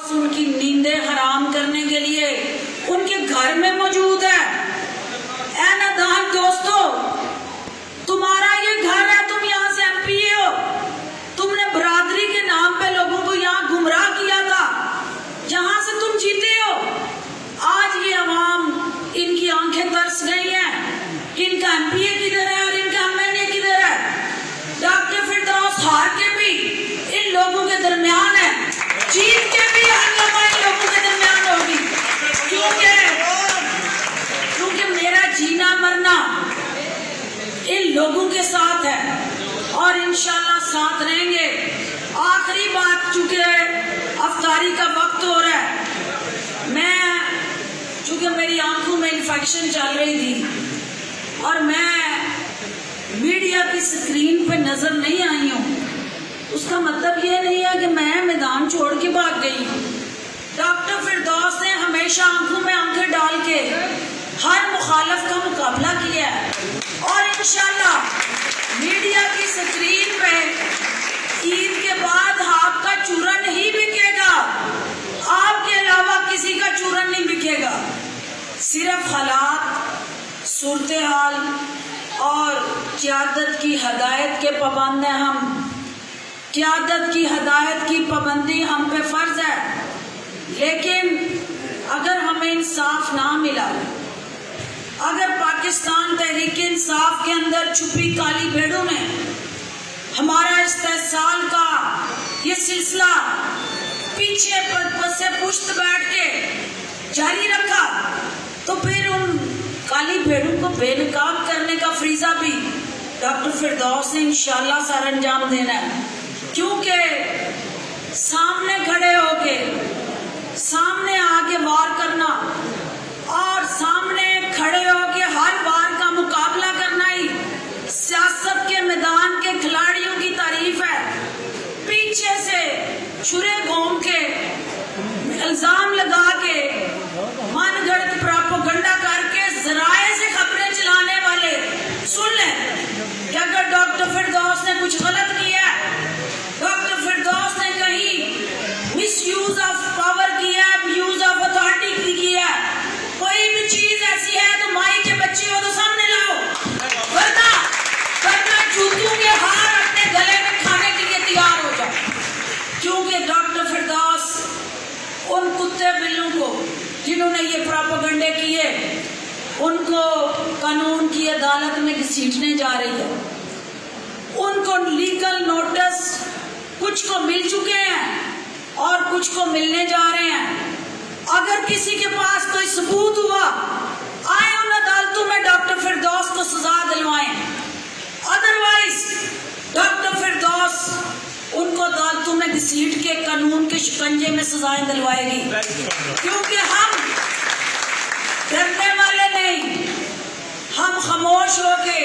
फिरदौस उनकी नींदें हराम करने के लिए उनके घर में मौजूद है। ऐ नादान दोस्तों, तुम्हारा ये घर है, तुम यहाँ से एमपीए हो, तुमने बरादरी के नाम पे लोगों को यहाँ गुमराह किया था, यहाँ से तुम जीते हो। आज ये अवाम, इनकी आंखें तरस गई हैं कि इनका एमपीए किधर है और इनका एमएनए किधर है। डॉक्टर फिरदौस हार के भी इन लोगों के दरमियान है, जीत के भी हर लम्हा इन लोगों के दरमियान होगी, क्योंकि मेरा जीना मरना इन लोगों के साथ है और इंशाल्लाह साथ रहेंगे। आखिरी बात, चूंकि अफ्तारी का वक्त हो रहा है, चूंकि मेरी आंखों में इन्फेक्शन चल रही थी और मैं मीडिया की स्क्रीन पे नजर नहीं आई हूँ, उसका मतलब ये नहीं है कि मैं मैदान छोड़ के भाग गई। डॉक्टर फिरदौस ने हमेशा आंखों में आंखें डाल के हर मुखालिफ का मुकाबला किया है और इंशाल्लाह मीडिया की स्क्रीन पे ईद के बाद आपका चूरन ही बिकेगा, आपके अलावा किसी का चूरन नहीं बिकेगा। सिर्फ हालात, सूरत हाल और क़यादत की हदायत के पाबंद हैं हम। क़यादत की हदायत की पाबंदी हम पे फर्ज है, लेकिन अगर हमें इंसाफ ना मिला, अगर पाकिस्तान तहरीक इंसाफ के अंदर छुपी काली भेड़ों ने हमारा इस्तेहसाल का ये सिलसिला पीछे से पुश्त बैठ के जारी रखा, तो फिर उन काली भेड़ों को बेनकाब करने का फरीजा भी डॉक्टर फिरदौस ने इंशाल्लाह सर अंजाम देना है। क्योंकि सामने खड़े होके, सामने आके वार करना और सामने खड़े होके हर वार का मुकाबला करना ही सियासत के मैदान के खिलाड़ियों की तारीफ है। पीछे से छुरे घूम के इल्जाम लगा के मनगढ़ंत प्रोपेगेंडा करके जराए से खबरें चलाने वाले सुन लें कि अगर डॉक्टर फिरदौस ने कुछ गलत किया, डॉक्टर फिरदौस ने कहीं मिसयूज ऑफ पावर किया, अब्यूज ऑफ अथॉरिटी किया, कोई भी चीज ऐसी है तो माई के बच्चे हो तो सामने लाओ, वरना जूतों के हार अपने गले में खाने के लिए तैयार हो जाओ। क्योंकि डॉक्टर फिरदौस उन कुत्ते बिल्लों को जिन्होंने ये प्रोपेगेंडे किए, उनको कानून की अदालत में घसीटने जा रही है। उनको लीगल नोटिस कुछ को मिल चुके हैं और कुछ को मिलने जा रहे हैं। अगर किसी के पास कोई सबूत हुआ, आए उन अदालतों में डॉक्टर फिरदौस को सजा दिलवाएं, अदरवाइज डॉक्टर फिरदौस उनको अदालतों में घसीट के कानून के शिकंजे में सजाएं दिलवाएगी। क्योंकि हम डरने वाले नहीं, हम खामोश होके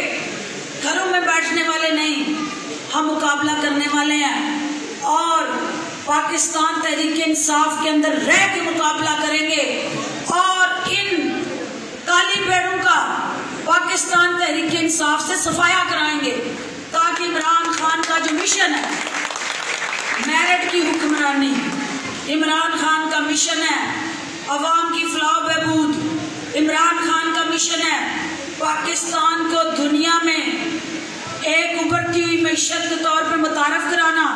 घरों में बैठने वाले नहीं, हम मुकाबला करने वाले हैं और पाकिस्तान तहरीक इंसाफ के अंदर रह के मुकाबला करेंगे और इन काली भेड़ों का पाकिस्तान तहरीक इंसाफ से सफाया कराएंगे, ताकि इमरान खान का जो मिशन है मेरिट की हुक्मरानी, इमरान खान का मिशन है अवाम की फलाह बहबूद, इमरान खान का मिशन है पाकिस्तान को दुनिया में एक उभरती हुई मैशत के तौर पर मुतारफ कराना,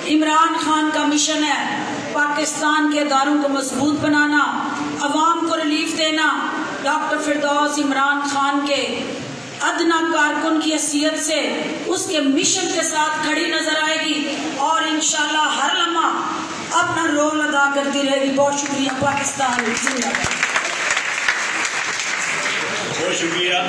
इमरान खान का मिशन है पाकिस्तान के इदारों को मजबूत बनाना, अवाम को रिलीफ देना। डॉक्टर फिरदौस इमरान खान के अदना कारकुन की हैसियत से उसके मिशन के साथ खड़ी नजर आएगी और इंशाल्लाह हर लम्हा अपना रोल अदा करती रहेगी। बहुत शुक्रिया। पाकिस्तान जिंदाबाद। बहुत शुक्रिया।